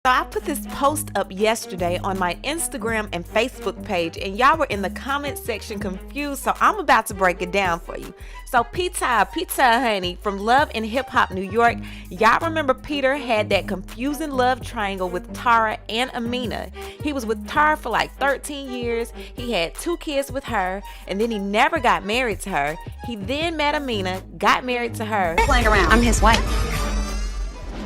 So I put this post up yesterday on my Instagram and Facebook page, and y'all were in the comment section confused, so I'm about to break it down for you. So Pizza Honey from Love and Hip Hop New York, y'all remember Peter had that confusing love triangle with Tara and Amina. He was with Tara for like 13 years, he had 2 kids with her, and then he never got married to her. He then met Amina, got married to her. Playing around. I'm his wife.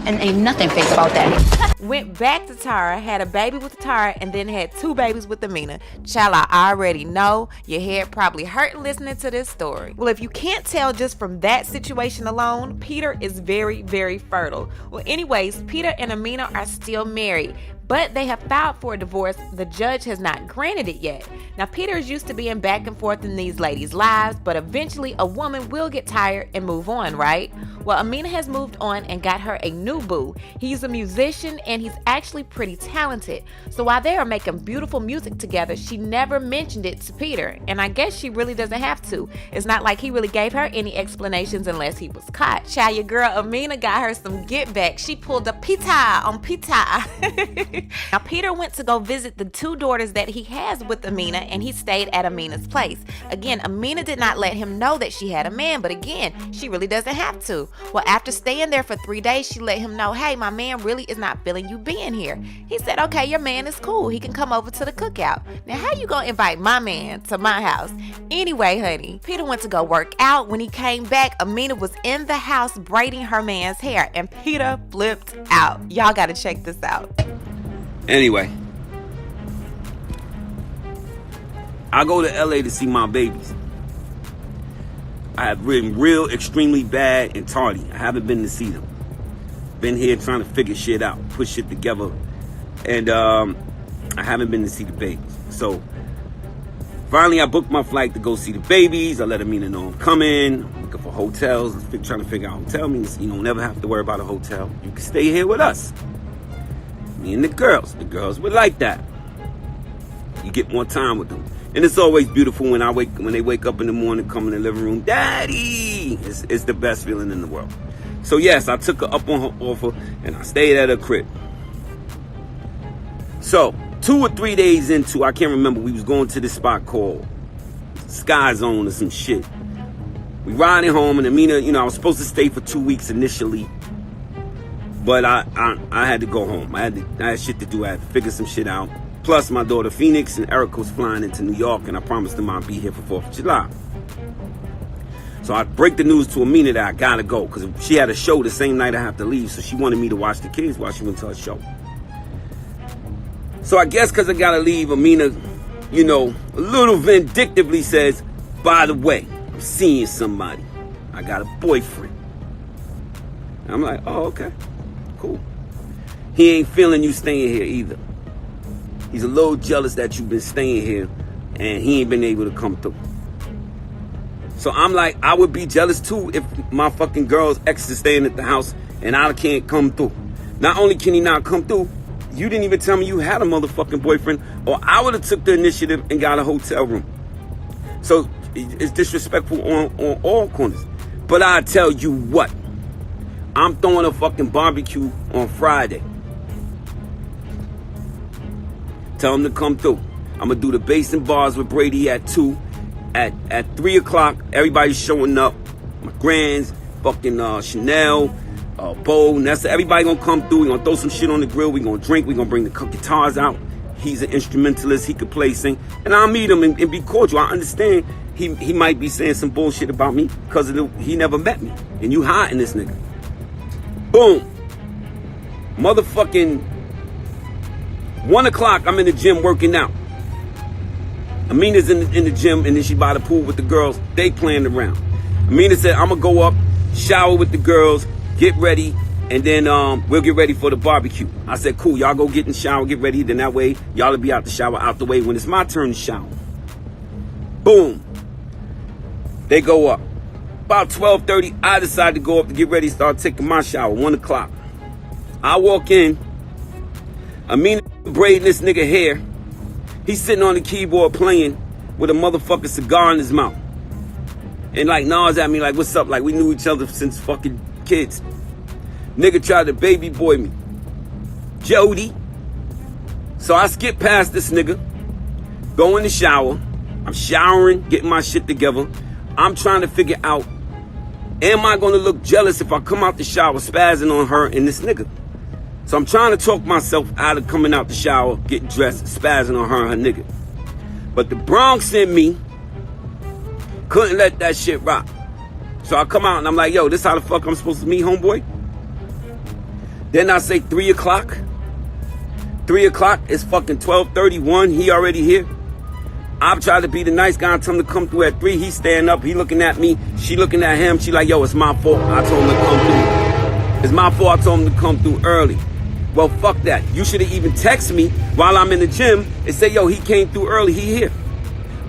And ain't nothing fake about that. Went back to Tara, had a baby with Tara, and then had 2 babies with Amina. Child, I already know your head probably hurting listening to this story. Well, if you can't tell just from that situation alone, Peter is very, very fertile. Well, anyways, Peter and Amina are still married, but they have filed for a divorce. The judge has not granted it yet. Now, Peter is used to being back and forth in these ladies' lives, but eventually a woman will get tired and move on, right? Well, Amina has moved on and got her a new boo. He's a musician and he's actually pretty talented. So while they are making beautiful music together, she never mentioned it to Peter. And I guess she really doesn't have to. It's not like he really gave her any explanations unless he was caught. Child, your girl Amina got her some get back. She pulled a pita on pita. Now, Peter went to go visit the 2 daughters that he has with Amina, and he stayed at Amina's place. Again, Amina did not let him know that she had a man, but again, she really doesn't have to. Well, after staying there for 3 days, she let him know, hey, my man really is not feeling you being here. He said, okay, your man is cool. He can come over to the cookout. Now, how you gonna invite my man to my house? Anyway, honey, Peter went to go work out. When he came back, Amina was in the house braiding her man's hair, and Peter flipped out. Y'all gotta check this out. Anyway, I go to LA to see my babies. I have been real extremely bad and tardy. I haven't been to see them. Been here trying to figure shit out, put shit together. And I haven't been to see the babies. So finally I booked my flight to go see the babies. I let Amina know I'm coming. I'm looking for hotels. Trying to figure out hotel means you don't never have to worry about a hotel. You can stay here with us. Me and the girls would like that. You get more time with them. And it's always beautiful when they wake up in the morning, come in the living room, Daddy! It's the best feeling in the world. So yes, I took her up on her offer and I stayed at her crib. So 2 or 3 days into, I can't remember, we was going to this spot called Sky Zone or some shit. We riding home and Amina, I was supposed to stay for 2 weeks initially. But I had to go home. I had shit to do. I had to figure some shit out. Plus, my daughter Phoenix and Erica was flying into New York, and I promised them I'd be here for 4th of July. So I break the news to Amina that I gotta go, because she had a show the same night I have to leave, so she wanted me to watch the kids while she went to her show. So I guess because I gotta leave, Amina, a little vindictively says, by the way, I'm seeing somebody. I got a boyfriend. And I'm like, oh, okay. Cool. He ain't feeling you staying here either. He's a little jealous that you've been staying here and he ain't been able to come through. So I'm like, I would be jealous too if my fucking girl's ex is staying at the house and I can't come through. Not only can he not come through, you didn't even tell me you had a motherfucking boyfriend, or I would have took the initiative and got a hotel room. So it's disrespectful on all corners. But I tell you what, I'm throwing a fucking barbecue on Friday. Tell him to come through. I'm going to do the bass and bars with Brady at 2. At 3 o'clock, everybody's showing up. My grands, fucking Chanel, Bo, Nessa, everybody going to come through. We're going to throw some shit on the grill. We're going to drink. We're going to bring the guitars out. He's an instrumentalist. He could play, sing. And I'll meet him and be cordial. I understand he might be saying some bullshit about me because he never met me. And you hiding this nigga. Boom. Motherfucking 1 o'clock, I'm in the gym working out. Amina's in the gym, and then she by the pool with the girls. They playing around. Amina said, I'm going to go up, shower with the girls, get ready, and then we'll get ready for the barbecue. I said, cool, y'all go get in the shower, get ready. Then that way, y'all will be out the shower, out the way when it's my turn to shower. Boom. They go up. About 12:30, I decide to go up to get ready, start taking my shower, 1 o'clock. I walk in. Amina braiding this nigga hair. He's sitting on the keyboard playing with a motherfucking cigar in his mouth. And like nods at me like, what's up? Like we knew each other since fucking kids. Nigga tried to baby boy me. Jody. So I skip past this nigga, go in the shower. I'm showering, getting my shit together. I'm trying to figure out, am I going to look jealous if I come out the shower spazzing on her and this nigga? So I'm trying to talk myself out of coming out the shower, getting dressed, spazzing on her and her nigga. But the Bronx in me couldn't let that shit rock. So I come out and I'm like, yo, this how the fuck I'm supposed to meet homeboy? Then I say 3 o'clock. 3 o'clock, it's fucking 12:31. He already here. I've tried to be the nice guy and tell him to come through at 3. He stand up. He looking at me. She looking at him. She like, yo, it's my fault. I told him to come through. It's my fault. I told him to come through early. Well, fuck that. You should have even texted me while I'm in the gym and say, yo, he came through early. He here.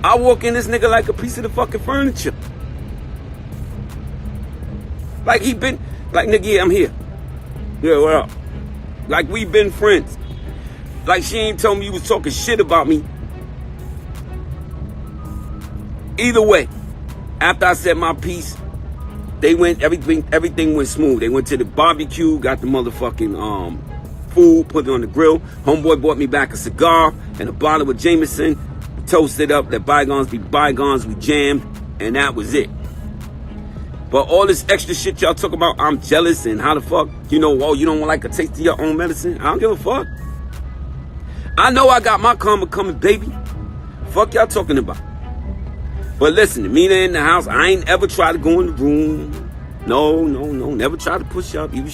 I walk in this nigga like a piece of the fucking furniture. Like he been, like, nigga, yeah, I'm here. Yeah, what up? Like we been friends. Like she ain't told me you was talking shit about me. Either way, after I said my piece, they went, everything went smooth. They went to the barbecue, got the motherfucking food, put it on the grill. Homeboy bought me back a cigar and a bottle of Jameson. Toasted up, let bygones be bygones. We jammed, and that was it. But all this extra shit y'all talk about, I'm jealous and how the fuck, you know, oh, you don't like a taste of your own medicine? I don't give a fuck. I know I got my karma coming, baby. Fuck y'all talking about. But listen, Amina in the house, I ain't ever tried to go in the room. No, never tried to push up. Even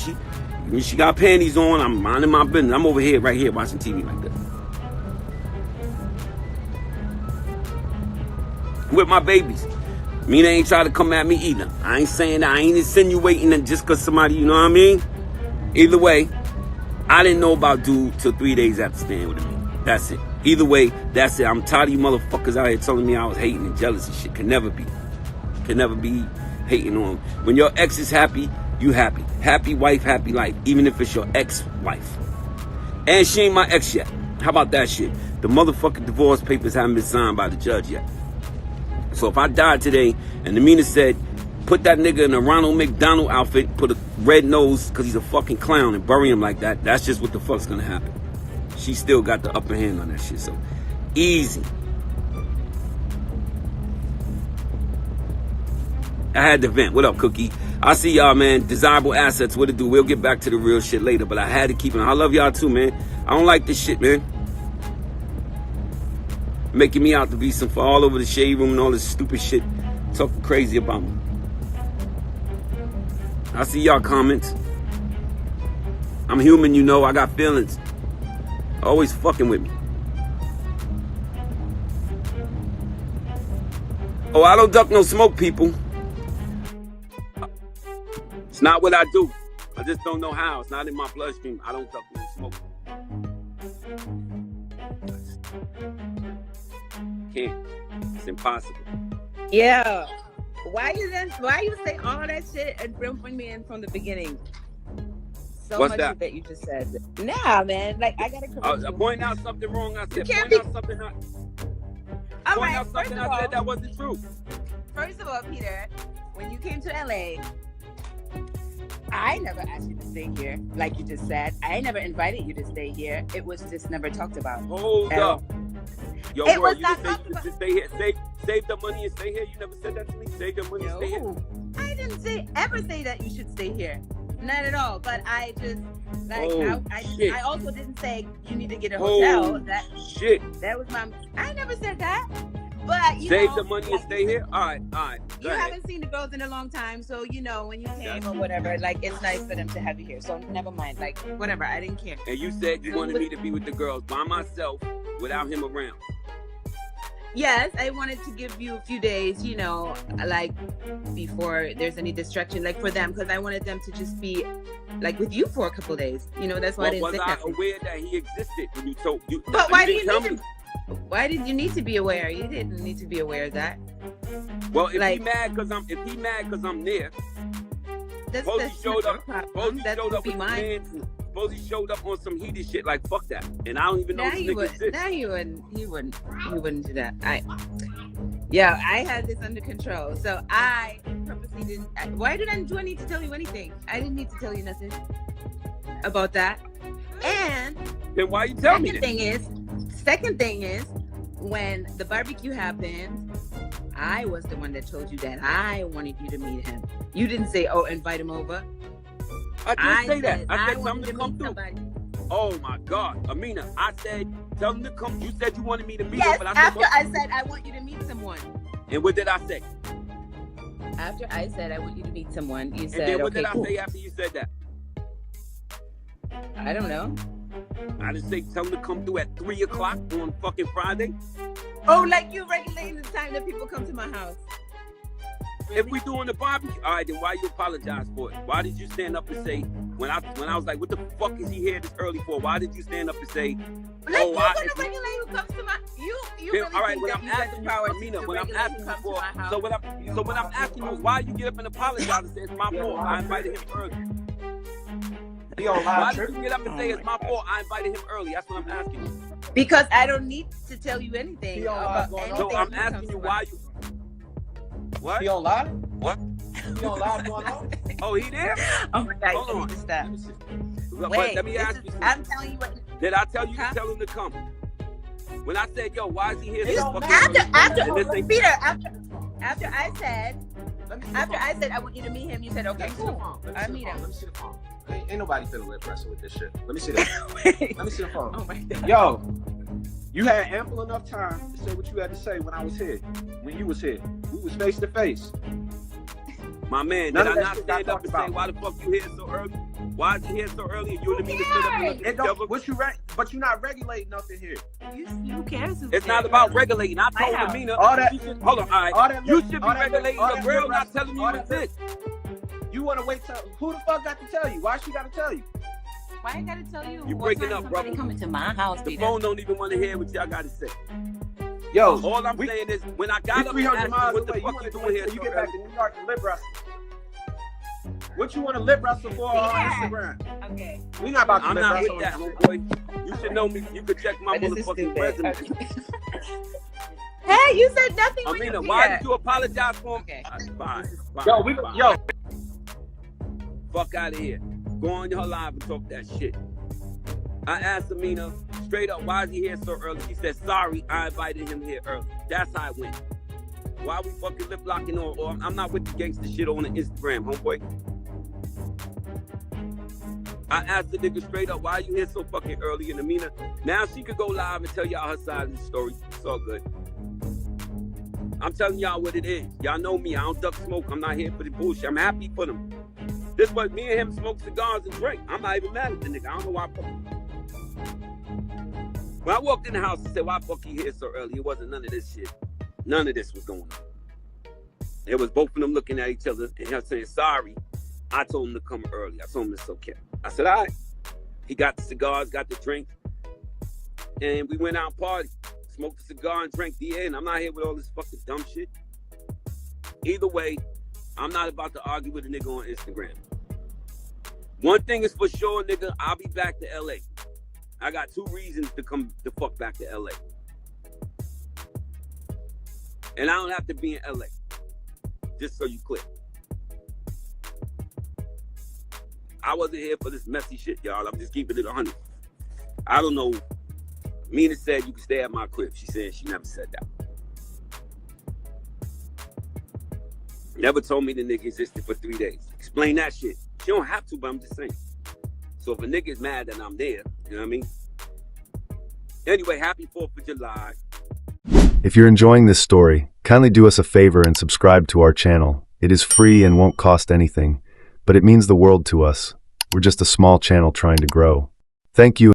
she got panties on, I'm minding my business. I'm over here, right here, watching TV like that. With my babies. Amina ain't trying to come at me either. I ain't saying that. I ain't insinuating that just because somebody, you know what I mean? Either way, I didn't know about dude till 3 days after staying with him. That's it. Either way, that's it. I'm tired of you motherfuckers out here telling me I was hating and jealous and shit. Can never be. Can never be hating on. When your ex is happy, you happy. Happy wife, happy life. Even if it's your ex-wife. And she ain't my ex yet. How about that shit? The motherfucking divorce papers haven't been signed by the judge yet. So if I died today and Amina said, put that nigga in a Ronald McDonald outfit, put a red nose because he's a fucking clown and bury him like that, that's just what the fuck's gonna happen. She still got the upper hand on that shit, so easy. I had to vent. What up, Cookie? I see y'all, man. Desirable assets, what it do? We'll get back to the real shit later, but I had to keep it. I love y'all too, man. I don't like this shit, man. Making me out to be some all over the shade room and all this stupid shit. Talking crazy about me. I see y'all comments. I'm human, you know. I got feelings. Always fucking with me. Oh, I don't duck no smoke, people. It's not what I do. I just don't know how. It's not in my bloodstream. I don't duck no smoke. Can't. It's impossible. Yeah. Why you say all that shit and bring me in from the beginning? So What's much that? of that you just said. Nah, man. Like I gotta correct you. Point out something wrong. I said. Can't Point out something. All Point right. out something I said that wasn't true. First of all, Peter, when you came to LA, I never asked you to stay here, like you just said. I never invited you to stay here. It was just never talked about. Hold up. Yo, it bro, was you not just say you just stay here. Save the money and stay here. You never said that to me. Save the money and stay here. I didn't ever say that you should stay here. Not at all. But I just I also didn't say you need to get a hotel. That was my. I never said that. But you save know, the money and stay here. All right. You haven't seen the girls in a long time, so you know when you came or whatever. Like it's nice for them to have you here. So never mind. Like whatever. I didn't care. And you said you wanted me to be with the girls by myself without him around. Yes, I wanted to give you a few days, you know, like before there's any distraction, like for them, because I wanted them to just be like with you for a couple of days. You know, that's why I didn't say that. Was I aware that he existed when you told you? But why do you need to? Why did you need to be aware? You didn't need to be aware of that. Well, if he mad because I'm there. Suppose he showed up. Suppose he showed up on some heated shit. Like fuck that. And I don't even know this nigga exists. Now he wouldn't do that. I had this under control. So I purposely didn't. Why do I need to tell you anything? I didn't need to tell you nothing about that. And then why you tell me that? Second thing is, when the barbecue happened, I was the one that told you that I wanted you to meet him. You didn't say, "Oh, invite him over." I didn't say that. I said tell him to come through. Oh my God, Amina! I said tell him to come. You said you wanted me to meet him, but I said I want you to meet someone. And what did I say? After I said I want you to meet someone, you said, and then what okay, did I say after you said that? I don't know. I didn't say tell him to come through at 3 o'clock on fucking Friday. Oh, like you regulating the time that people come to my house. If we doing the barbecue, all right, then why you apologize for it? Why did you stand up and say, when I was like, what the fuck is he here this early for? Why did you stand up and say, like, you're gonna regulate who comes to my you really all right, think when that I'm you got asking the power you, Amina, to when I'm regulate asking who you comes for, to my house? so when I'm asking you, why you get up and apologize and say it's my fault? I invited him early. Why did you get up and say it's my fault? I invited him early. That's what I'm asking you. Because I don't need to tell you anything about anything. So I'm asking you why you. What? He on live? What? He on live going on? Oh, he there? Oh my God! Hold on. Stop. Wait, let me ask you. I'm telling you what. Did I tell you to tell him to come? When I said, yo, why is he here? After I said I want you to meet him, you said, okay, cool. I meet him. Let me see the phone. Ain't nobody finna lip wrestle with this shit. Let me see that. Let me see the phone. Oh my God. Yo, you had ample enough time to say what you had to say when I was here. When you was here. We was face to face. My man, did I not stand up and say, why the fuck you here so early? Why is he here so early? And you and me to sit up and look at each other? But you're not regulating nothing here. Who cares? It's not about regulating. I told Amina. Hold on, all right. You should be regulating your girl, not telling me what's this. You want to wait till who the fuck got to tell you? Why she got to tell you? Why I gotta tell you? You breaking up, brother. Coming to my house. The phone don't even want to hear what y'all got to say. Yo, all I'm saying is when I got up and asked you what the fuck you doing here, you get back to New York to lip wrestle. What you want to lip wrestle for on Instagram? Okay. We not about to lip wrestle. I'm not with that, homeboy. You should know me. You could check my motherfucking resume. Hey, you said nothing. Amina, why did you apologize for him? Okay. Fine. Yo. Fuck out of here. Go on your live and talk that shit. I asked Amina straight up, why is he here so early? She said, sorry, I invited him here early. That's how it went. Why we fucking lip locking or I'm not with the gangster shit on the Instagram, homeboy. I asked the nigga straight up, why you here so fucking early? And Amina, now she could go live and tell y'all her side of the story. It's all good. I'm telling y'all what it is. Y'all know me. I don't duck smoke. I'm not here for the bullshit. I'm happy for them. This was me and him smoke cigars and drink. I'm not even mad at the nigga. I don't know why. When I walked in the house and said, why fuck you here so early? It wasn't none of this shit. None of this was going on. It was both of them looking at each other and her saying, sorry. I told him to come early. I told him it's okay. I said, all right. He got the cigars, got the drink. And we went out and partied. Smoked a cigar and drank the end. I'm not here with all this fucking dumb shit. Either way, I'm not about to argue with a nigga on Instagram. One thing is for sure, nigga, I'll be back to LA. I got 2 reasons to come the fuck back to LA. And I don't have to be in LA. Just so you clear. I wasn't here for this messy shit, y'all. I'm just keeping it 100. I don't know. Mina said you can stay at my crib. She said she never said that. Never told me the nigga existed for 3 days. Explain that shit. She don't have to, but I'm just saying. So if a nigga is mad that I'm there, you know what I mean? Anyway, happy 4th of July. If you're enjoying this story, kindly do us a favor and subscribe to our channel. It is free and won't cost anything, but it means the world to us. We're just a small channel trying to grow. Thank you.